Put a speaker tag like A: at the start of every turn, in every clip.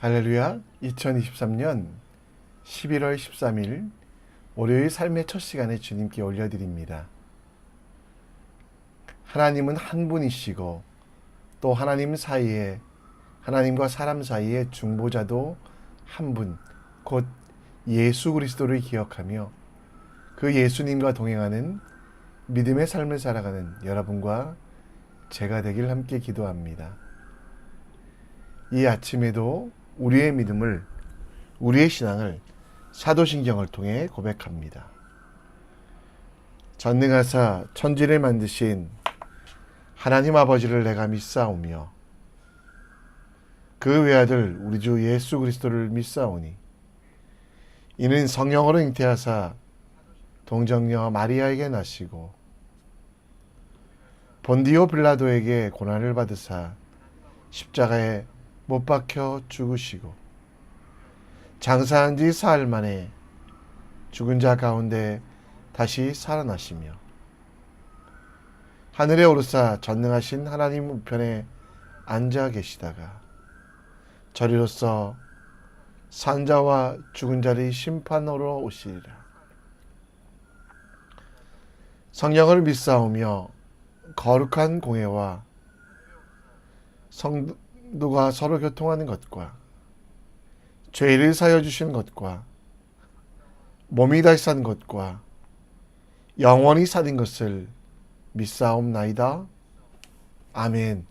A: 할렐루야. 2023년 11월 13일 월요일 삶의 첫 시간에 주님께 올려드립니다. 하나님은 한 분이시고 또 하나님과 사람 사이의 중보자도 한 분, 곧 예수 그리스도를 기억하며 그 예수님과 동행하는 믿음의 삶을 살아가는 여러분과 제가 되길 함께 기도합니다. 이 아침에도 우리의 믿음을, 우리의 신앙을 사도신경을 통해 고백합니다. 전능하사 천지를 만드신 하나님 아버지를 내가 믿사오며 그 외아들 우리 주 예수 그리스도를 믿사오니 이는 성령으로 잉태하사 동정녀 마리아에게 나시고 본디오 빌라도에게 고난을 받으사 십자가에 못 박혀 죽으시고 장사한 지 사흘 만에 죽은 자 가운데 다시 살아나시며 하늘에 오르사 전능하신 하나님 우편에 앉아 계시다가 저리로서 산자와 죽은 자를 심판하러 오시리라. 성령을 믿사오며 거룩한 공회와 성도가 서로 교통하는 것과 죄를 사여 주시는 것과 몸이 다시 산 것과 영원히 사는 것을 믿사옵나이다. 아멘.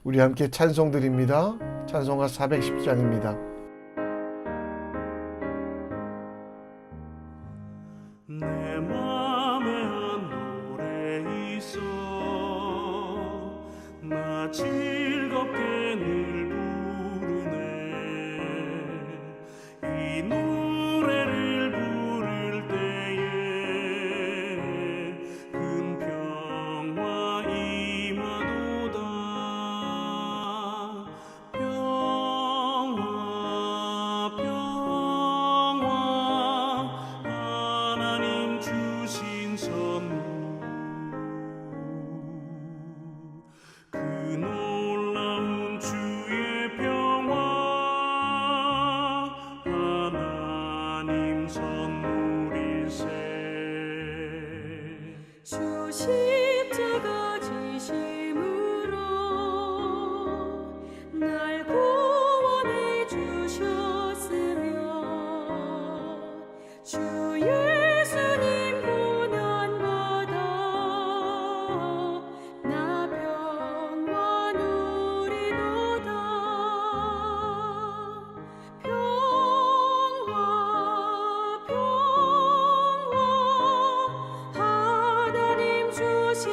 A: 우리 함께 찬송 드립니다. 찬송가 410장입니다.
B: 내 맘에 한 노래 있어 나 즐겁게 늘 부르네 이 노래를 부를 때에 큰 평화 임하도다 평화 평화 하나님 주신 선물 그 놀라운 주의 평화 하나님 선물일세
C: 주 십자가 지심으로 날 구원해 주셨으며 주 예수님 고난받아 나 평화 누리도다 평화 평화 하나님 주신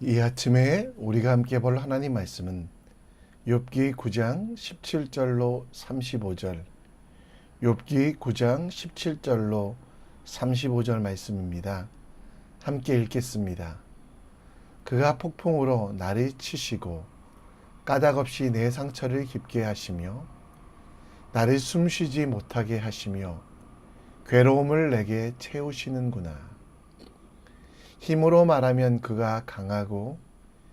A: 이 아침에 우리가 함께 볼 하나님 말씀은 욥기 9장 17절로 35절, 욥기 9장 17절로 35절 말씀입니다. 함께 읽겠습니다. 그가 폭풍으로 나를 치시고 까닭없이 내 상처를 깊게 하시며 나를 숨쉬지 못하게 하시며 괴로움을 내게 채우시는구나. 힘으로 말하면 그가 강하고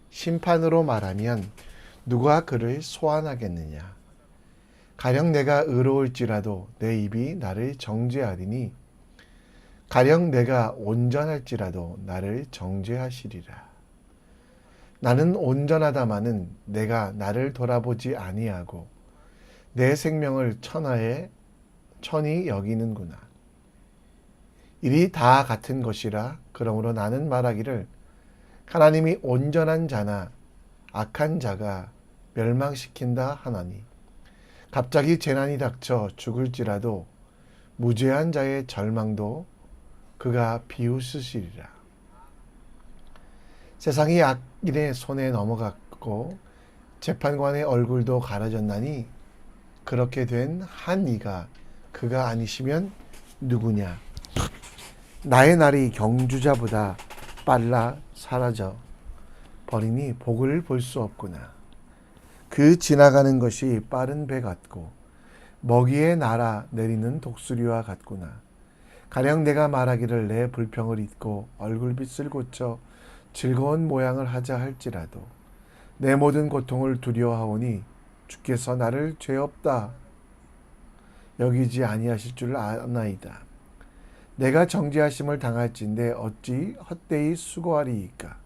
A: 심판으로 말하면 누가 그를 소환하겠느냐. 가령 내가 의로울지라도 내 입이 나를 정죄하리니 가령 내가 온전할지라도 나를 정죄하시리라. 나는 온전하다마는 내가 나를 돌아보지 아니하고 내 생명을 천히 여기는구나. 일이 다 같은 것이라. 그러므로 나는 말하기를 하나님이 온전한 자나 악한 자가 멸망시킨다 하나니 갑자기 재난이 닥쳐 죽을지라도 무죄한 자의 절망도 그가 비웃으시리라. 세상이 악인의 손에 넘어갔고 재판관의 얼굴도 가려졌나니 그렇게 된 한 이가 그가 아니시면 누구냐. 나의 날이 경주자보다 빨라 사라져 버리니 복을 볼 수 없구나. 그 지나가는 것이 빠른 배 같고 먹이에 날아 내리는 독수리와 같구나. 가령 내가 말하기를 내 불평을 잊고 얼굴빛을 고쳐 즐거운 모양을 하자 할지라도 내 모든 고통을 두려워하오니 주께서 나를 죄 없다 여기지 아니하실 줄 아나이다. 내가 정죄하심을 당할진대 어찌 헛되이 수고하리이까.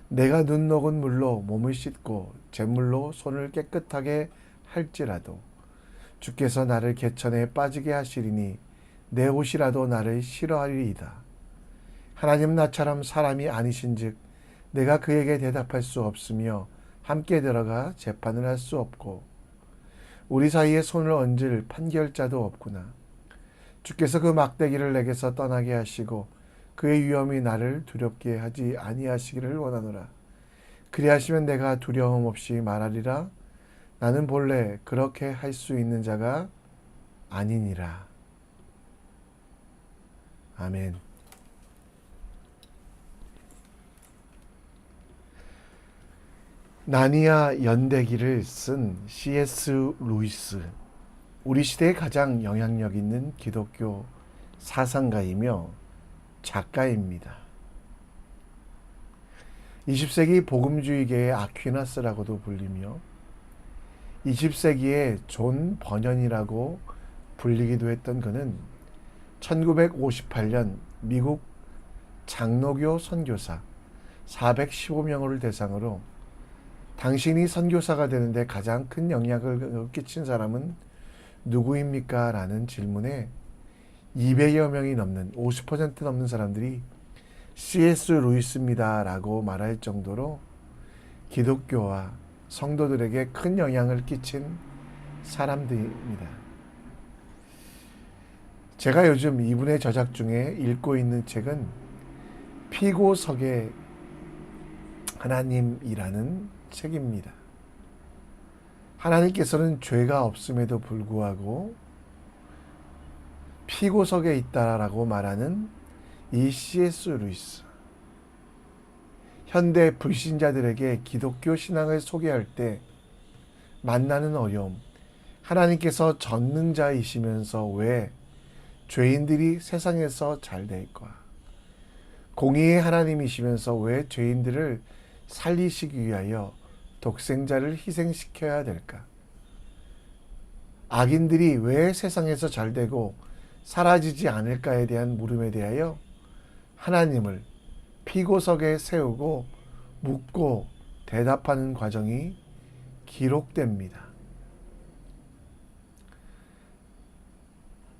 A: 내가 눈 녹은 물로 몸을 씻고 잿물로 손을 깨끗하게 할지라도 주께서 나를 개천에 빠지게 하시리니 내 옷이라도 나를 싫어하리이다. 하나님 나처럼 사람이 아니신즉 내가 그에게 대답할 수 없으며 함께 들어가 재판을 할 수 없고 우리 사이에 손을 얹을 판결자도 없구나. 주께서 그 막대기를 내게서 떠나게 하시고 그의 위엄이 나를 두렵게 하지 아니하시기를 원하노라. 그리하시면 내가 두려움 없이 말하리라. 나는 본래 그렇게 할 수 있는 자가 아니니라. 아멘. 나니아 연대기를 쓴 C.S. 루이스, 우리 시대에 가장 영향력 있는 기독교 사상가이며 작가입니다. 20세기 복음주의계의 아퀴나스라고도 불리며 20세기의 존 버년이라고 불리기도 했던 그는 1958년 미국 장로교 선교사 415명을 대상으로 당신이 선교사가 되는데 가장 큰 영향을 끼친 사람은 누구입니까? 라는 질문에 200여 명이 넘는 50% 넘는 사람들이 C.S. 루이스입니다 라고 말할 정도로 기독교와 성도들에게 큰 영향을 끼친 사람들입니다. 제가 요즘 이분의 저작 중에 읽고 있는 책은 피고석의 하나님이라는 책입니다. 하나님께서는 죄가 없음에도 불구하고 피고석에 있다라고 말하는 이 C.S. 루이스. 현대 불신자들에게 기독교 신앙을 소개할 때 만나는 어려움, 하나님께서 전능자이시면서 왜 죄인들이 세상에서 잘 될까? 공의의 하나님이시면서 왜 죄인들을 살리시기 위하여 독생자를 희생시켜야 될까? 악인들이 왜 세상에서 잘 되고 사라지지 않을까에 대한 물음에 대하여 하나님을 피고석에 세우고 묻고 대답하는 과정이 기록됩니다.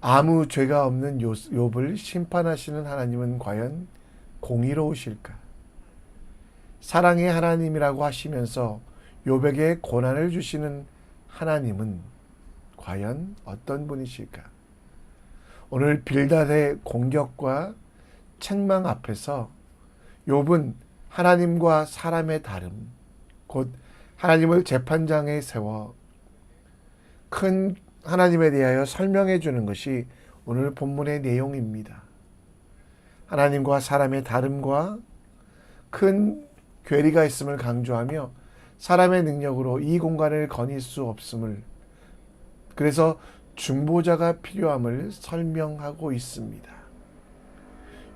A: 아무 죄가 없는 욥을 심판하시는 하나님은 과연 공의로우실까? 사랑의 하나님이라고 하시면서 욥에게 고난을 주시는 하나님은 과연 어떤 분이실까? 오늘 빌닷의 공격과 책망 앞에서 욥은 하나님과 사람의 다름, 곧 하나님을 재판장에 세워 큰 하나님에 대하여 설명해 주는 것이 오늘 본문의 내용입니다. 하나님과 사람의 다름과 큰 괴리가 있음을 강조하며 사람의 능력으로 이 공간을 거닐 수 없음을, 그래서 중보자가 필요함을 설명하고 있습니다.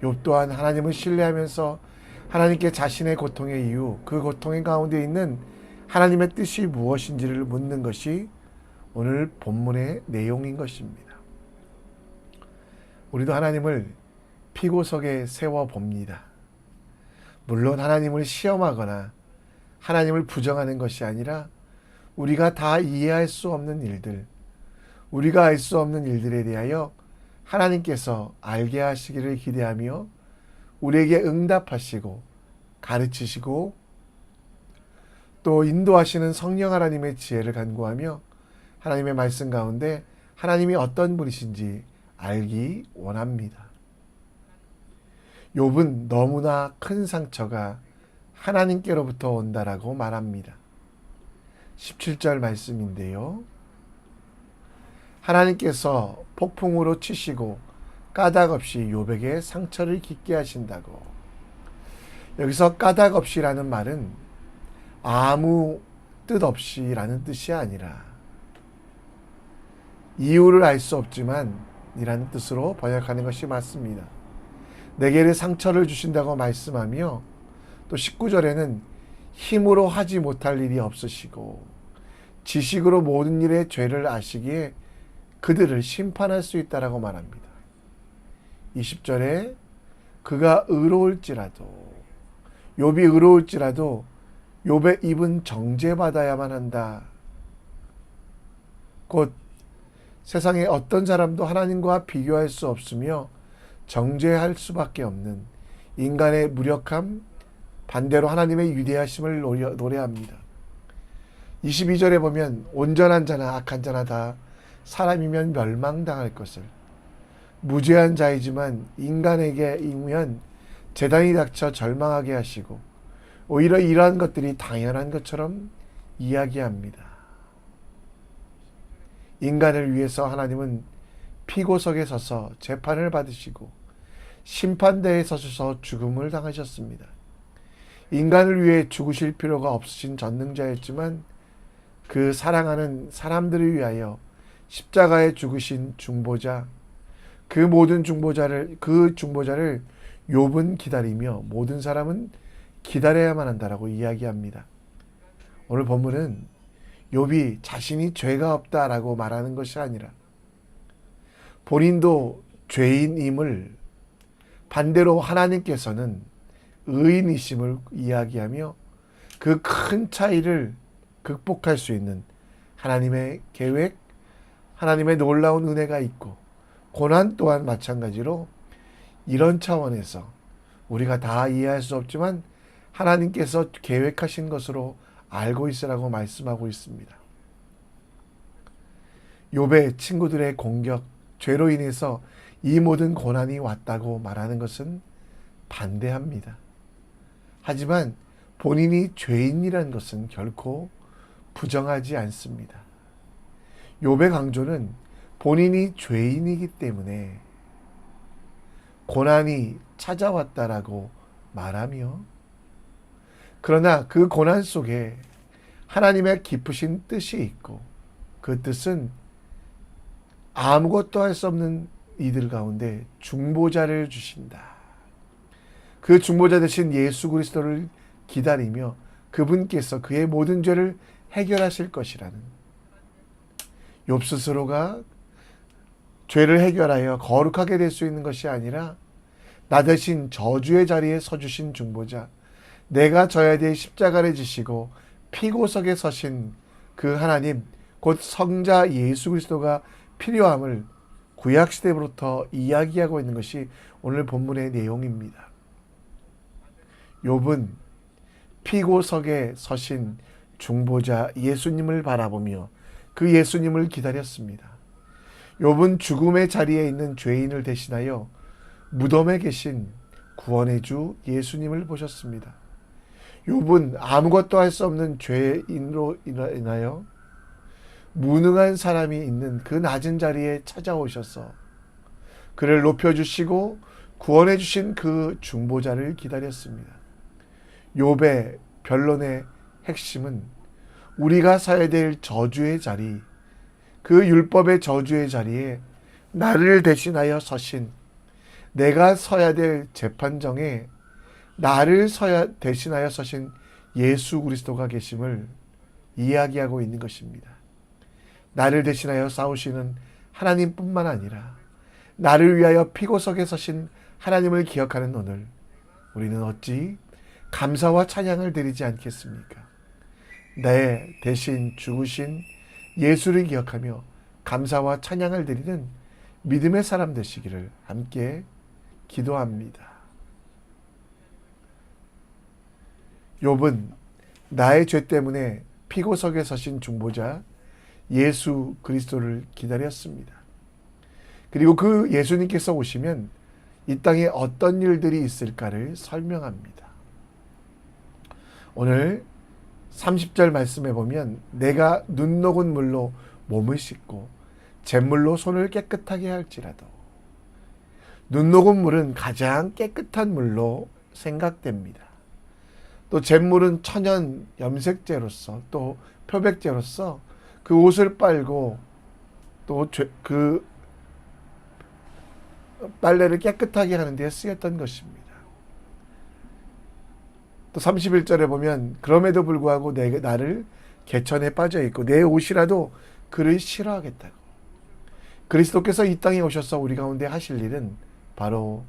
A: 욥 또한 하나님을 신뢰하면서 하나님께 자신의 고통의 이유, 그 고통의 가운데 있는 하나님의 뜻이 무엇인지를 묻는 것이 오늘 본문의 내용인 것입니다. 우리도 하나님을 피고석에 세워봅니다. 물론 하나님을 시험하거나 하나님을 부정하는 것이 아니라 우리가 다 이해할 수 없는 일들, 우리가 알 수 없는 일들에 대하여 하나님께서 알게 하시기를 기대하며 우리에게 응답하시고 가르치시고 또 인도하시는 성령 하나님의 지혜를 간구하며 하나님의 말씀 가운데 하나님이 어떤 분이신지 알기 원합니다. 욥은 너무나 큰 상처가 하나님께로부터 온다라고 말합니다. 17절 말씀인데요. 하나님께서 폭풍으로 치시고 까닭없이 욥에게 상처를 깊게 하신다고. 여기서 까닭없이라는 말은 아무 뜻 없이라는 뜻이 아니라 이유를 알 수 없지만 이라는 뜻으로 번역하는 것이 맞습니다. 내게 상처를 주신다고 말씀하며 또 19절에는 힘으로 하지 못할 일이 없으시고 지식으로 모든 일의 죄를 아시기에 그들을 심판할 수 있다라고 말합니다. 20절에 그가 의로울지라도, 욥이 의로울지라도 욥의 입은 정죄받아야만 한다. 곧 세상에 어떤 사람도 하나님과 비교할 수 없으며 정죄할 수밖에 없는 인간의 무력함, 반대로 하나님의 위대하심을 노래합니다. 22절에 보면 온전한 자나 악한 자나 다 사람이면 멸망당할 것을, 무죄한 자이지만 인간에게 이면 재단이 닥쳐 절망하게 하시고 오히려 이러한 것들이 당연한 것처럼 이야기합니다. 인간을 위해서 하나님은 피고석에 서서 재판을 받으시고 심판대에 서셔서 죽음을 당하셨습니다. 인간을 위해 죽으실 필요가 없으신 전능자였지만 그 사랑하는 사람들을 위하여 십자가에 죽으신 중보자, 그 중보자를 욥은 기다리며 모든 사람은 기다려야만 한다라고 이야기합니다. 오늘 본문은 욥이 자신이 죄가 없다라고 말하는 것이 아니라 본인도 죄인임을, 반대로 하나님께서는 의인이심을 이야기하며 그 큰 차이를 극복할 수 있는 하나님의 계획, 하나님의 놀라운 은혜가 있고 고난 또한 마찬가지로 이런 차원에서 우리가 다 이해할 수 없지만 하나님께서 계획하신 것으로 알고 있으라고 말씀하고 있습니다. 욥의 친구들의 공격, 죄로 인해서 이 모든 고난이 왔다고 말하는 것은 반대합니다. 하지만 본인이 죄인이라는 것은 결코 부정하지 않습니다. 욥의 강조는 본인이 죄인이기 때문에 고난이 찾아왔다라고 말하며, 그러나 그 고난 속에 하나님의 깊으신 뜻이 있고 그 뜻은 아무것도 할 수 없는 이들 가운데 중보자를 주신다. 그 중보자 대신 예수 그리스도를 기다리며 그분께서 그의 모든 죄를 해결하실 것이라는, 욥 스스로가 죄를 해결하여 거룩하게 될 수 있는 것이 아니라 나 대신 저주의 자리에 서주신 중보자, 내가 져야 될 십자가를 지시고 피고석에 서신 그 하나님, 곧 성자 예수 그리스도가 필요함을 구약시대부터 이야기하고 있는 것이 오늘 본문의 내용입니다. 욥은 피고석에 서신 중보자 예수님을 바라보며 그 예수님을 기다렸습니다. 욥은 죽음의 자리에 있는 죄인을 대신하여 무덤에 계신 구원의 주 예수님을 보셨습니다. 욥은 아무것도 할 수 없는 죄인으로 인하여 무능한 사람이 있는 그 낮은 자리에 찾아오셔서 그를 높여주시고 구원해 주신 그 중보자를 기다렸습니다. 욥의 변론의 핵심은 우리가 서야 될 저주의 자리, 그 율법의 저주의 자리에 나를 대신하여 서신, 내가 서야 될 재판정에 나를 대신하여 서신 예수 그리스도가 계심을 이야기하고 있는 것입니다. 나를 대신하여 싸우시는 하나님뿐만 아니라 나를 위하여 피고석에 서신 하나님을 기억하는 오늘, 우리는 어찌 감사와 찬양을 드리지 않겠습니까? 내 대신 죽으신 예수를 기억하며 감사와 찬양을 드리는 믿음의 사람 되시기를 함께 기도합니다. 욥은 나의 죄 때문에 피고석에 서신 중보자 예수 그리스도를 기다렸습니다. 그리고 그 예수님께서 오시면 이 땅에 어떤 일들이 있을까를 설명합니다. 오늘 30절 말씀에 보면 내가 눈 녹은 물로 몸을 씻고 잿물로 손을 깨끗하게 할지라도, 눈 녹은 물은 가장 깨끗한 물로 생각됩니다. 또 잿물은 천연 염색제로서 또 표백제로서 그 옷을 빨고 또 그 빨래를 깨끗하게 하는 데 쓰였던 것입니다. 또 31절에 보면 그럼에도 불구하고 나를 개천에 빠져 있고 내 옷이라도 그를 싫어하겠다고. 그리스도께서 이 땅에 오셔서 우리 가운데 하실 일은 바로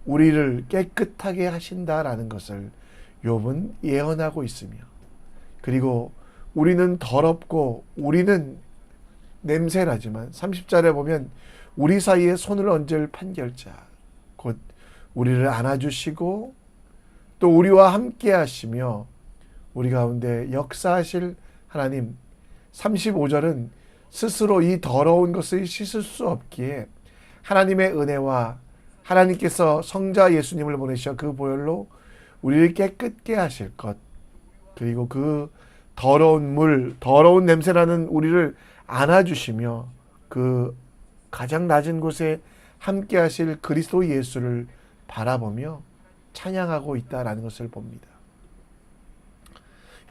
A: 우리를 깨끗하게 하신다라는 것을 욥은 예언하고 있으며, 그리고 우리는 더럽고 우리는 냄새나지만 30절에 보면 우리 사이에 손을 얹을 판결자, 곧 우리를 안아주시고 또 우리와 함께 하시며 우리 가운데 역사하실 하나님. 35절은 스스로 이 더러운 것을 씻을 수 없기에 하나님의 은혜와 하나님께서 성자 예수님을 보내셔 그 보혈로 우리를 깨끗게 하실 것, 그리고 그 더러운 물, 더러운 냄새나는 우리를 안아주시며 그 가장 낮은 곳에 함께 하실 그리스도 예수를 바라보며 찬양하고 있다라는 것을 봅니다.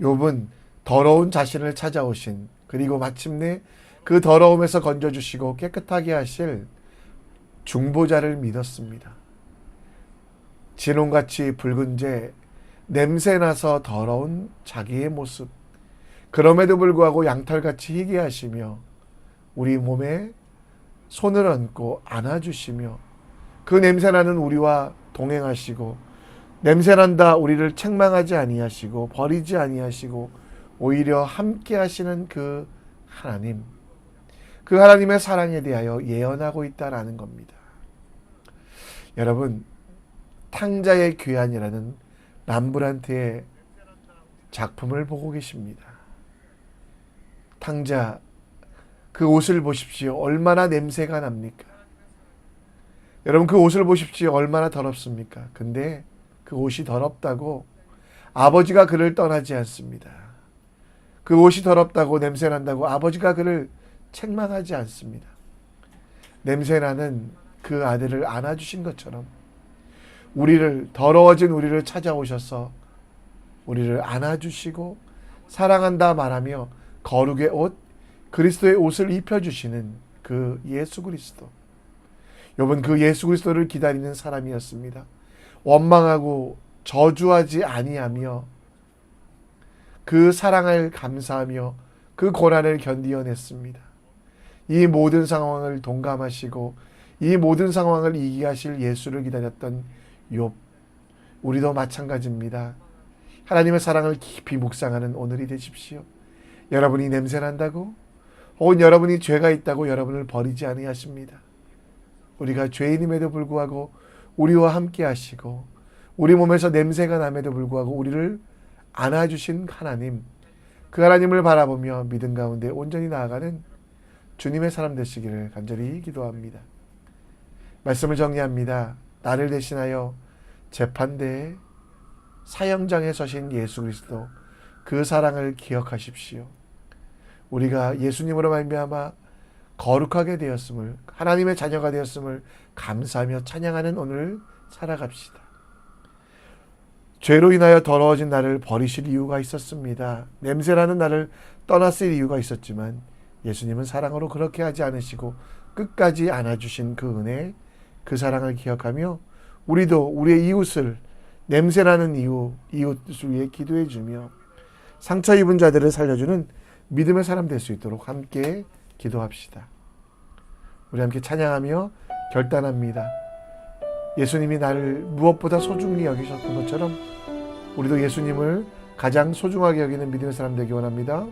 A: 욥은 더러운 자신을 찾아오신, 그리고 마침내 그 더러움에서 건져주시고 깨끗하게 하실 중보자를 믿었습니다. 진홍같이 붉은 죄, 냄새나서 더러운 자기의 모습, 그럼에도 불구하고 양털같이 희게 하시며 우리 몸에 손을 얹고 안아주시며 그 냄새나는 우리와 동행하시고, 냄새난다 우리를 책망하지 아니하시고 버리지 아니하시고 오히려 함께 하시는 그 하나님, 그 하나님의 사랑에 대하여 예언하고 있다라는 겁니다. 여러분, 탕자의 귀환이라는 람브란트의 작품을 보고 계십니다. 탕자, 그 옷을 보십시오. 얼마나 냄새가 납니까? 여러분, 그 옷을 보십시오. 얼마나 더럽습니까? 근데 그 옷이 더럽다고 아버지가 그를 떠나지 않습니다. 그 옷이 더럽다고 냄새난다고 아버지가 그를 책망하지 않습니다. 냄새나는 그 아들을 안아주신 것처럼 우리를, 더러워진 우리를 찾아오셔서 우리를 안아주시고 사랑한다 말하며 거룩의 옷, 그리스도의 옷을 입혀주시는 그 예수 그리스도. 욥은 그 예수 그리스도를 기다리는 사람이었습니다. 원망하고 저주하지 아니하며 그 사랑을 감사하며 그 고난을 견디어냈습니다. 이 모든 상황을 동감하시고 이 모든 상황을 이기게 하실 예수를 기다렸던 욥. 우리도 마찬가지입니다. 하나님의 사랑을 깊이 묵상하는 오늘이 되십시오. 여러분이 냄새난다고, 혹은 여러분이 죄가 있다고 여러분을 버리지 아니하십니다. 우리가 죄인임에도 불구하고 우리와 함께 하시고 우리 몸에서 냄새가 남에도 불구하고 우리를 안아주신 하나님, 그 하나님을 바라보며 믿음 가운데 온전히 나아가는 주님의 사람 되시기를 간절히 기도합니다. 말씀을 정리합니다. 나를 대신하여 재판대에 사형장에 서신 예수 그리스도, 그 사랑을 기억하십시오. 우리가 예수님으로 말미암아 거룩하게 되었음을, 하나님의 자녀가 되었음을 감사하며 찬양하는 오늘 살아갑시다. 죄로 인하여 더러워진 나를 버리실 이유가 있었습니다. 냄새나는 나를 떠났을 이유가 있었지만 예수님은 사랑으로 그렇게 하지 않으시고 끝까지 안아주신 그 은혜, 그 사랑을 기억하며 우리도 우리의 이웃을, 냄새나는 이웃을 위해 기도해 주며 상처 입은 자들을 살려주는 믿음의 사람 될 수 있도록 함께 기도합시다. 우리 함께 찬양하며 결단합니다. 예수님이 나를 무엇보다 소중히 여기셨던 것처럼 우리도 예수님을 가장 소중하게 여기는 믿음의 사람 되기 원합니다.